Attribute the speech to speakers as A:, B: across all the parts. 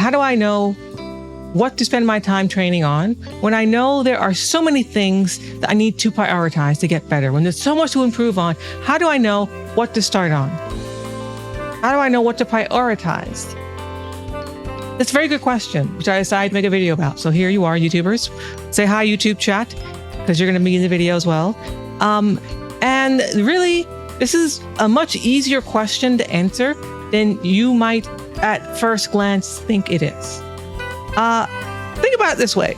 A: how do I know what to spend my time training on when I know there are so many things that I need to prioritize to get better? When there's so much to improve on, how do I know what to start on? How do I know what to prioritize? That's a very good question, which I decided to make a video about. So here you are, YouTubers. Say hi, YouTube chat, because you're going to be in the video as well. And really, this is a much easier question to answer than you might at first glance think it is. Think about it this way.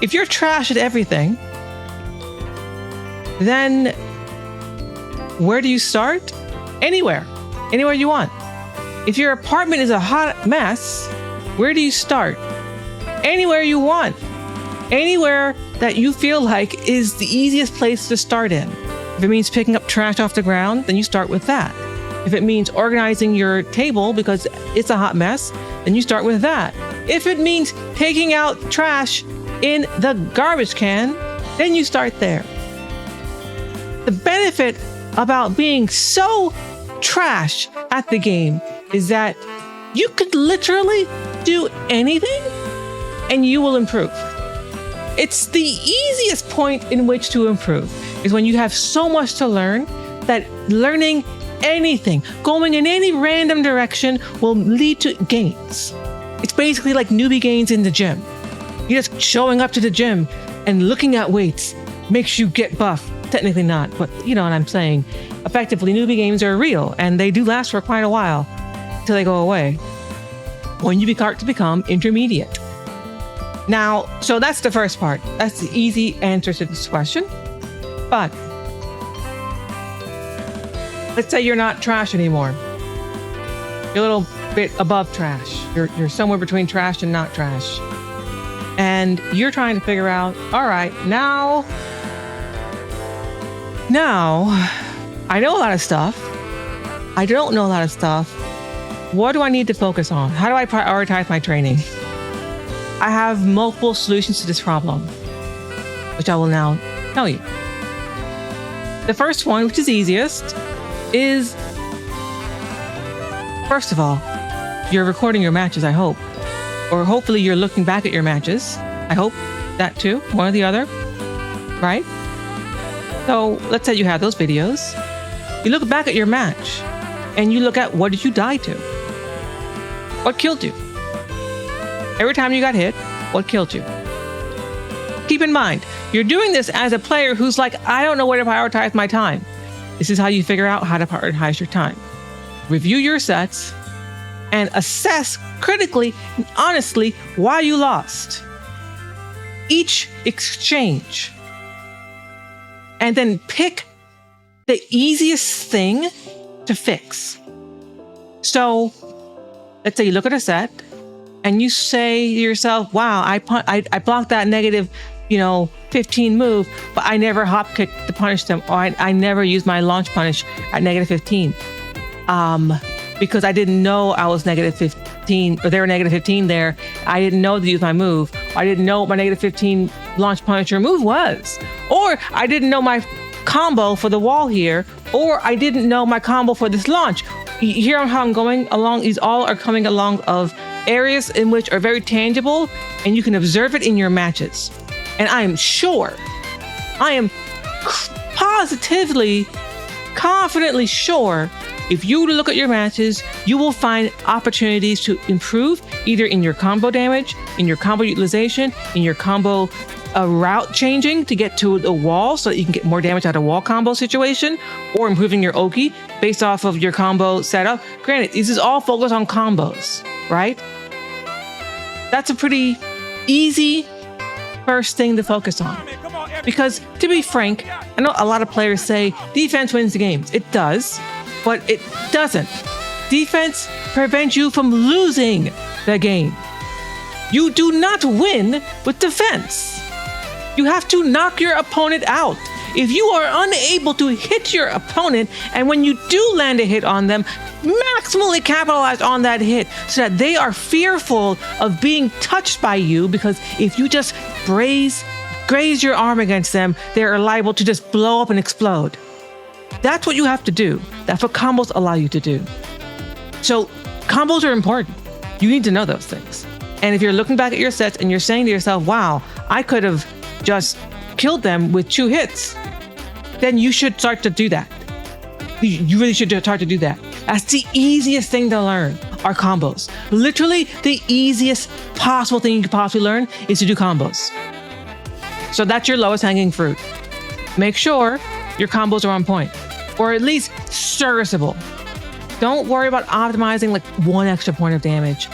A: If you're trash at everything, then where do you start? Anywhere you want. If your apartment is a hot mess, where do you start? Anywhere you want. Anywhere that you feel like is the easiest place to start in. If it means picking up trash off the ground, then you start with that. If it means organizing your table because it's a hot mess, then you start with that. If it means taking out trash in the garbage can, then you start there. The benefit about being so trash at the game is that you could literally do anything and you will improve. It's the easiest point in which to improve is when you have so much to learn that learning anything, going in any random direction will lead to gains. It's basically like newbie gains in the gym. You're just showing up to the gym and looking at weights makes you get buff. Technically not, but you know what I'm saying. Effectively, newbie gains are real and they do last for quite a while until they go away when you start to become intermediate. Now, so that's the first part. That's the easy answer to this question. But let's say you're not trash anymore. You're a little bit above trash. You're somewhere between trash and not trash. And you're trying to figure out, all right, now I know a lot of stuff. I don't know a lot of stuff. What do I need to focus on? How do I prioritize my training? I have multiple solutions to this problem, which I will now tell you. The first one, which is easiest, is, first of all, you're recording your matches, I hope. Or hopefully you're looking back at your matches. I hope that too, one or the other, right? So let's say you have those videos. You look back at your match and you look at what did you die to? What killed you? Every time you got hit, what killed you? Keep in mind, you're doing this as a player who's like, I don't know where to prioritize my time. This is how you figure out how to prioritize your time. Review your sets and assess critically and honestly why you lost. Each exchange. And then pick the easiest thing to fix. So let's say you look at a set and you say to yourself, wow, I blocked that negative 15 move, but I never hop kicked to punish them, or I never used my launch punish at negative 15. Because I didn't know I was negative 15, or they were negative 15 there. I didn't know to use my move. I didn't know what my negative 15 launch punisher move was. Or I didn't know my combo for the wall here, or I didn't know my combo for this launch. You hear how I'm going along? These all are coming along of areas in which are very tangible, and you can observe it in your matches. And I am sure, I am positively, confidently sure, if you look at your matches, you will find opportunities to improve either in your combo damage, in your combo utilization, in your combo route changing to get to the wall so that you can get more damage out of wall combo situation, or improving your Oki based off of your combo setup. Granted, this is all focused on combos, right? That's a pretty easy first thing to focus on. Because to be frank, I know a lot of players say defense wins the games. It does, but it doesn't. Defense prevents you from losing the game. You do not win with defense. You have to knock your opponent out. If you are unable to hit your opponent, and when you do land a hit on them, maximally capitalize on that hit so that they are fearful of being touched by you, because if you just graze your arm against them, they're liable to just blow up and explode. That's what you have to do. That's what combos allow you to do. So combos are important. You need to know those things. And if you're looking back at your sets and you're saying to yourself, wow, I could have just killed them with 2 hits, then you should start to do that. You really should start to do that. That's the easiest thing to learn, are combos. Literally, the easiest possible thing you could possibly learn is to do combos. So that's your lowest hanging fruit. Make sure your combos are on point, or at least serviceable. Don't worry about optimizing like 1 extra point of damage.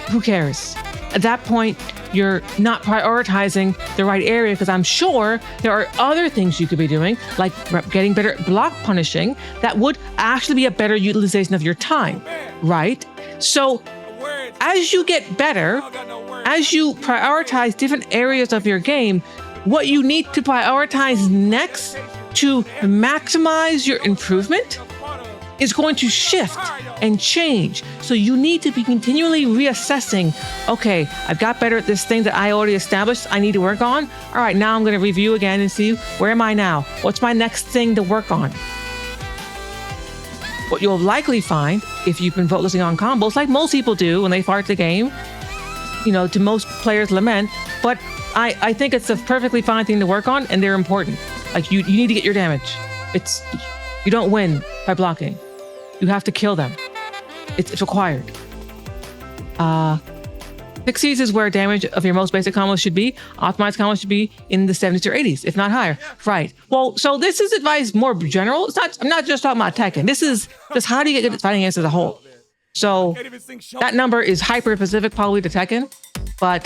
A: Who cares? At that point, you're not prioritizing the right area, because I'm sure there are other things you could be doing, like getting better at block punishing, that would actually be a better utilization of your time, right? So as you get better, as you prioritize different areas of your game, what you need to prioritize next to maximize your improvement is going to shift and change. So you need to be continually reassessing, okay, I've got better at this thing that I already established I need to work on. All right, now I'm going to review again and see, where am I now? What's my next thing to work on? What you'll likely find, if you've been focusing on combos, like most people do when they start the game, to most players' lament, but I think it's a perfectly fine thing to work on, and they're important. Like you need to get your damage. You don't win by blocking. You have to kill them. It's required. 60s is where damage of your most basic combos should be. Optimized combos should be in the 70s or 80s, if not higher. Right. Well, so this is advice more general. I'm not just talking about Tekken. This is just how do you get good at fighting games as a whole. So that number is hyper specific probably to Tekken, but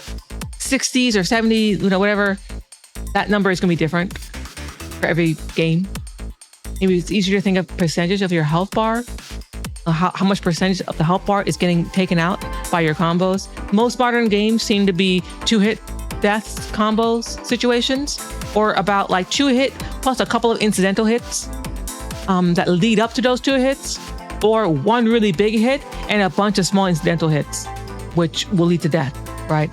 A: 60s or 70s, whatever, that number is going to be different for every game. Maybe it's easier to think of percentage of your health bar, how much percentage of the health bar is getting taken out by your combos. Most modern games seem to be 2-hit deaths combos situations, or about like 2-hit plus a couple of incidental hits that lead up to those 2 hits, or 1 really big hit and a bunch of small incidental hits, which will lead to death, right?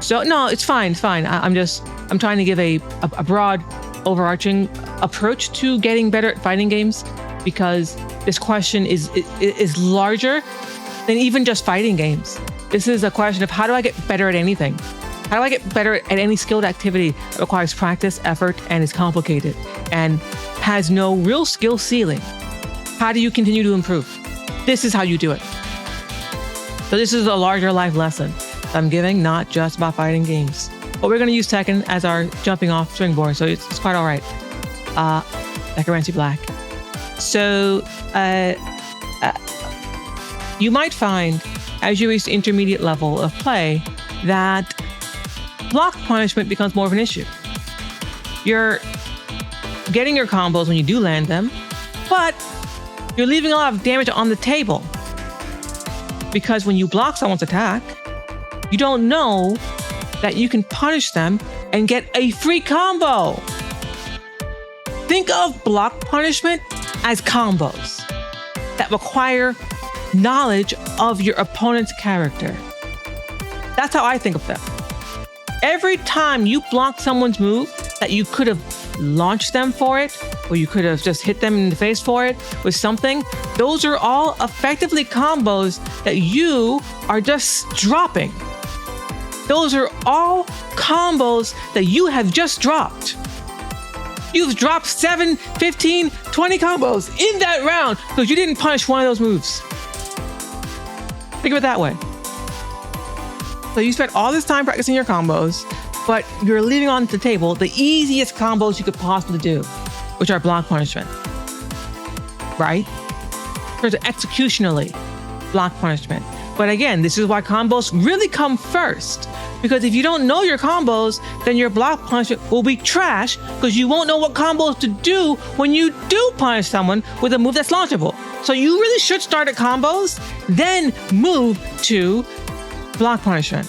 A: So no, it's fine. I'm trying to give a broad overarching approach to getting better at fighting games, because this question is larger than even just fighting games. This is a question of, how do I get better at anything? How do I get better at any skilled activity that requires practice, effort, and is complicated and has no real skill ceiling? How do you continue to improve? This is how you do it. So this is a larger life lesson I'm giving, not just about fighting games. But we're going to use Tekken as our jumping off springboard, so it's quite all right. Necromancy Black. So you might find, as you reach the intermediate level of play, that block punishment becomes more of an issue. You're getting your combos when you do land them, but you're leaving a lot of damage on the table. Because when you block someone's attack, you don't know that you can punish them and get a free combo. Think of block punishment as combos that require knowledge of your opponent's character. That's how I think of them. Every time you block someone's move that you could have launched them for it, or you could have just hit them in the face for it with something, those are all effectively combos that you are just dropping. Those are all combos that you have just dropped. You've dropped 7, 15, 20 combos in that round because you didn't punish one of those moves. Think of it that way. So you spent all this time practicing your combos, but you're leaving on the table the easiest combos you could possibly do, which are block punishment, right? There's executionally block punishment. But again, this is why combos really come first. Because if you don't know your combos, then your block punishment will be trash because you won't know what combos to do when you do punish someone with a move that's launchable. So you really should start at combos, then move to block punishment.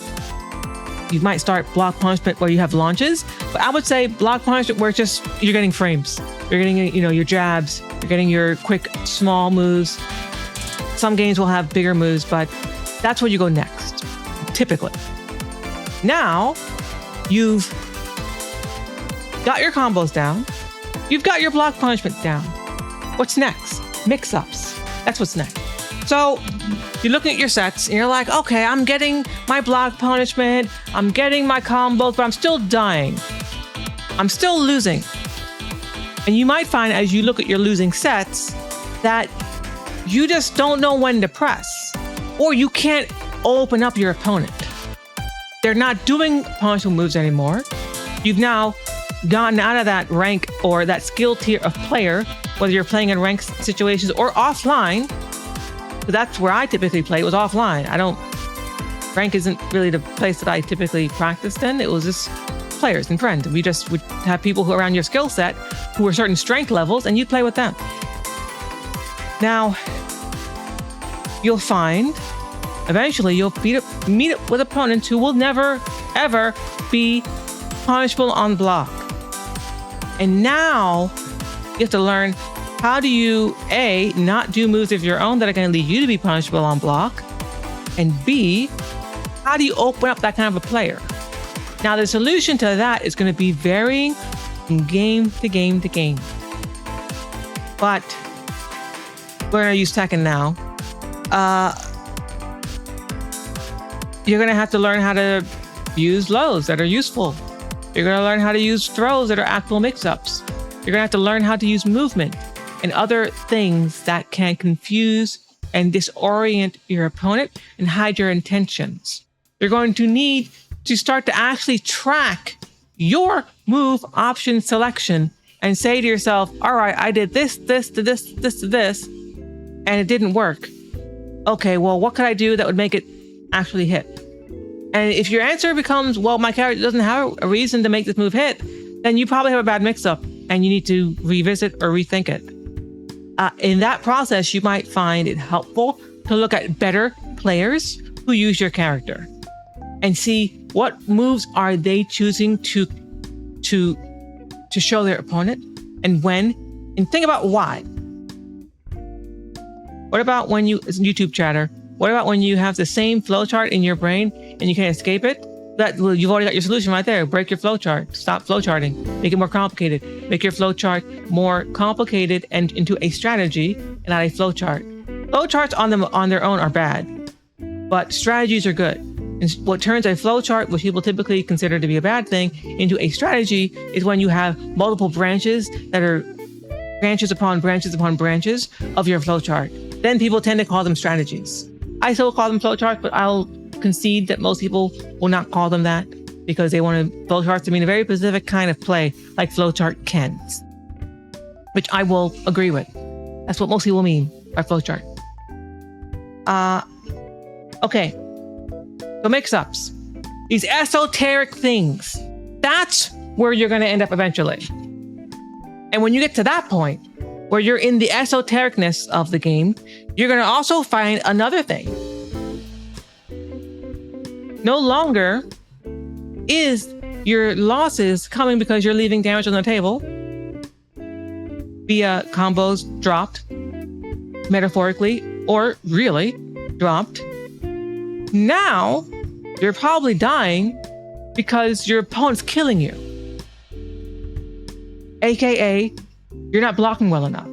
A: You might start block punishment where you have launches, but I would say block punishment where it's just you're getting frames. You're getting, your jabs, you're getting your quick, small moves. Some games will have bigger moves, but that's where you go next, typically. Now, you've got your combos down. You've got your block punishment down. What's next? Mix-ups. That's what's next. So you're looking at your sets and you're like, okay, I'm getting my block punishment, I'm getting my combos, but I'm still dying. I'm still losing. And you might find as you look at your losing sets that you just don't know when to press, or you can't open up your opponent. They're not doing punishable moves anymore. You've now gotten out of that rank or that skill tier of player, whether you're playing in ranked situations or offline. So that's where I typically play. It was offline. Rank isn't really the place that I typically practiced in. It was just players and friends. We just would have people who are around your skill set who were certain strength levels, and you'd play with them. Now, you'll find eventually you'll meet up with opponents who will never, ever be punishable on block. And now you have to learn, how do you, A, not do moves of your own that are going to lead you to be punishable on block? And B, how do you open up that kind of a player? Now, the solution to that is going to be varying from game to game to game. But we're going to use Tekken now. You're going to have to learn how to use lows that are useful. You're going to learn how to use throws that are actual mix-ups. You're going to have to learn how to use movement and other things that can confuse and disorient your opponent and hide your intentions. You're going to need to start to actually track your move option selection and say to yourself, all right, I did this to this, and it didn't work. Okay, well, what could I do that would make it actually hit? And if your answer becomes, well, my character doesn't have a reason to make this move hit, then you probably have a bad mix-up and you need to revisit or rethink it. In that process, you might find it helpful to look at better players who use your character and see what moves are they choosing to show their opponent and when, and think about why. What about when it's YouTube chatter? What about when you have the same flowchart in your brain and you can't escape it? You've already got your solution right there. Break your flowchart. Stop flowcharting. Make it more complicated. Make your flowchart more complicated and into a strategy and not a flowchart. Flowcharts on their own are bad, but strategies are good. And what turns a flowchart, which people typically consider to be a bad thing, into a strategy is when you have multiple branches that are branches upon branches upon branches of your flowchart. Then people tend to call them strategies. I still call them flowcharts, but I'll concede that most people will not call them that because they want flowcharts to mean a very specific kind of play, like flowchart can, which I will agree with. That's what most people mean by flowchart. Okay, so mix-ups, these esoteric things, that's where you're going to end up eventually. And when you get to that point, where you're in the esotericness of the game, you're going to also find another thing. No longer is your losses coming because you're leaving damage on the table via combos dropped, metaphorically or really dropped. Now, you're probably dying because your opponent's killing you. AKA, you're not blocking well enough.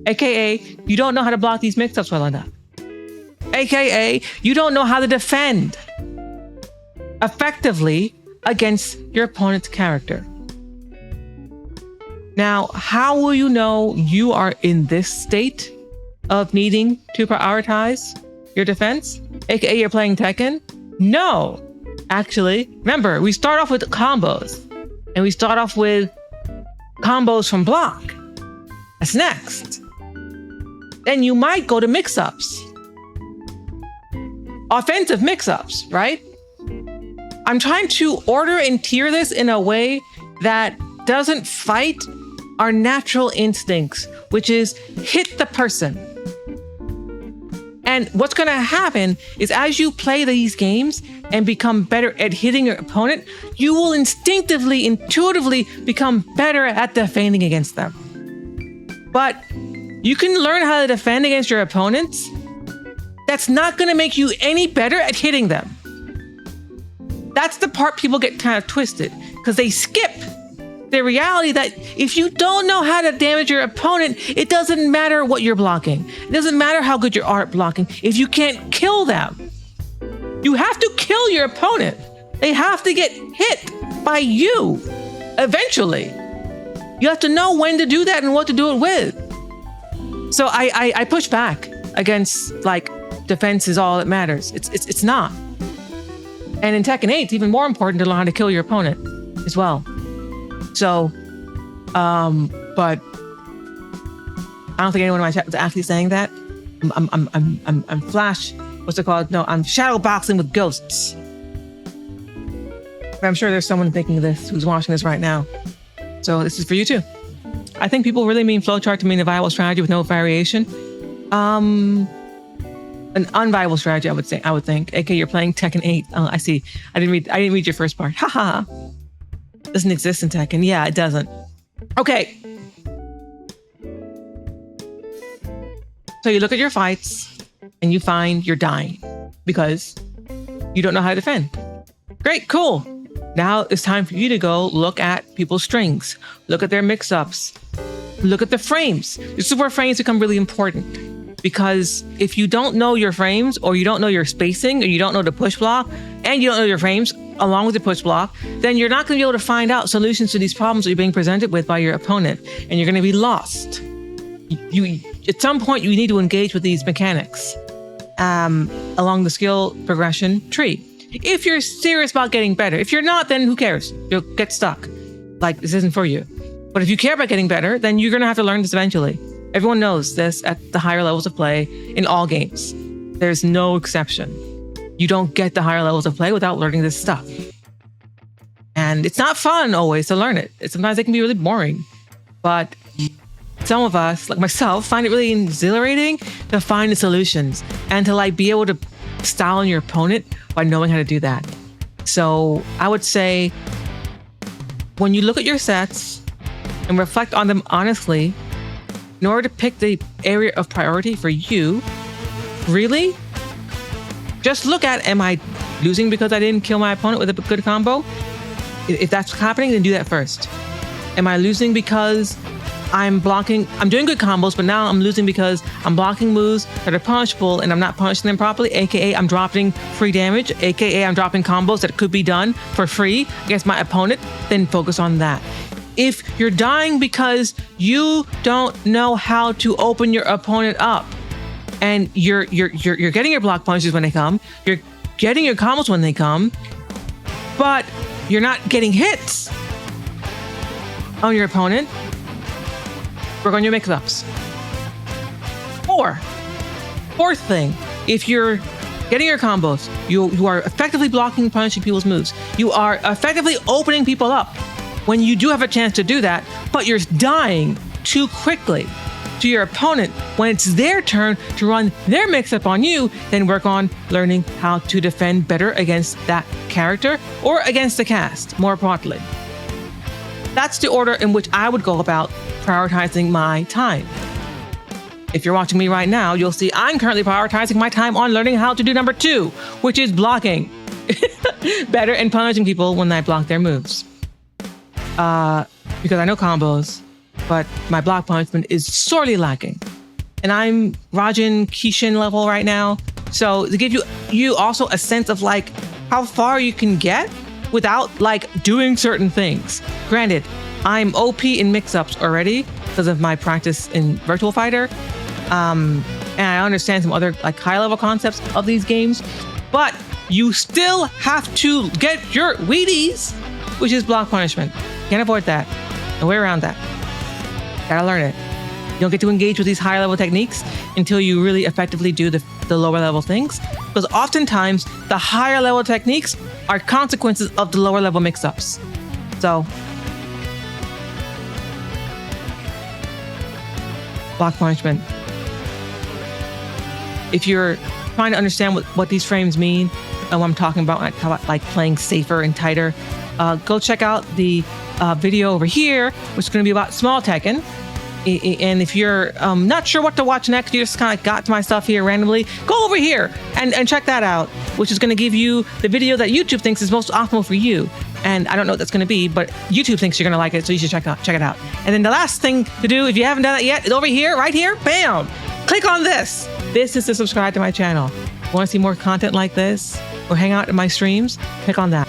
A: AKA, you don't know how to block these mix-ups well enough. AKA, you don't know how to defend effectively against your opponent's character. Now, how will you know you are in this state of needing to prioritize your defense? AKA, you're playing Tekken? No. Actually, remember, we start off with combos, and we start off with combos from block. That's next. Then you might go to mix-ups. Offensive mix-ups, right? I'm trying to order and tier this in a way that doesn't fight our natural instincts, which is hit the person. And what's going to happen is as you play these games and become better at hitting your opponent, you will instinctively, intuitively become better at defending against them. But you can learn how to defend against your opponents. That's not going to make you any better at hitting them. That's the part people get kind of twisted because they skip the reality that if you don't know how to damage your opponent, it doesn't matter what you're blocking. It doesn't matter how good you are at blocking. If you can't kill them, you have to kill your opponent. They have to get hit by you eventually. You have to know when to do that and what to do it with. So I push back against like defense is all that matters. It's not. And in Tekken 8, it's even more important to learn how to kill your opponent as well. So, but I don't think anyone in my chat was actually saying that. I'm Flash. What's it called? No, I'm shadow boxing with ghosts. But I'm sure there's someone thinking this who's watching this right now. So this is for you too. I think people really mean flowchart to mean a viable strategy with no variation. An unviable strategy, I would think. AK, you're playing Tekken 8. Oh, I see. I didn't read your first part. Haha. Doesn't exist in Tekken. Yeah, it doesn't. Okay. So you look at your fights and you find you're dying because you don't know how to defend. Great, cool. Now it's time for you to go look at people's strings, look at their mix-ups, look at the frames. This is where frames become really important, because if you don't know your frames, or you don't know your spacing, or you don't know the push block, and you don't know your frames along with the push block, then you're not going to be able to find out solutions to these problems that you're being presented with by your opponent, and you're going to be lost. At some point, you need to engage with these mechanics along the skill progression tree. If you're serious about getting better. If you're not, then who cares? You'll get stuck. Like, this isn't for you. But if you care about getting better, then you're going to have to learn this eventually. Everyone knows this at the higher levels of play in all games. There's no exception. You don't get the higher levels of play without learning this stuff. And it's not fun always to learn it. Sometimes it can be really boring. But some of us, like myself, find it really exhilarating to find the solutions and to like be able to style on your opponent by knowing how to do that. So I would say when you look at your sets and reflect on them honestly, in order to pick the area of priority for you, really, just look at, am I losing because I didn't kill my opponent with a good combo? If that's happening, then do that first. Am I losing because I'm doing good combos, but now I'm losing because I'm blocking moves that are punishable and I'm not punishing them properly, aka I'm dropping free damage, aka I'm dropping combos that could be done for free against my opponent, then focus on that. If you're dying because you don't know how to open your opponent up, and you're getting your block punches when they come, you're getting your combos when they come, but you're not getting hits on your opponent, work on your mix-ups. Fourth thing, if you're getting your combos, you are effectively blocking and punishing people's moves. You are effectively opening people up when you do have a chance to do that, but you're dying too quickly to your opponent when it's their turn to run their mix-up on you, then work on learning how to defend better against that character or against the cast, more broadly. That's the order in which I would go about prioritizing my time. If you're watching me right now, you'll see I'm currently prioritizing my time on learning how to do number 2, which is blocking better and punishing people when I block their moves. Because I know combos, but my block punishment is sorely lacking. And I'm Rajan Kishin level right now. So to give you also a sense of like how far you can get without like doing certain things. Granted, I'm OP in mix-ups already because of my practice in Virtual Fighter. And I understand some other like high-level concepts of these games, but you still have to get your Wheaties, which is block punishment. Can't avoid that. No way around that. Gotta learn it. You don't get to engage with these higher level techniques until you really effectively do the lower level things, because oftentimes the higher level techniques are consequences of the lower level mix-ups. So, block punishment. If you're trying to understand what these frames mean, and what I'm talking about, like playing safer and tighter, go check out the video over here, which is going to be about small Tekken. And if you're not sure what to watch next, you just kind of got to my stuff here randomly, go over here and check that out, which is going to give you the video that YouTube thinks is most optimal for you. And I don't know what that's going to be, but YouTube thinks you're going to like it, so you should check it out. And then the last thing to do, if you haven't done it yet, is over here, right here, bam! Click on this. This is to subscribe to my channel. Want to see more content like this or hang out in my streams? Click on that.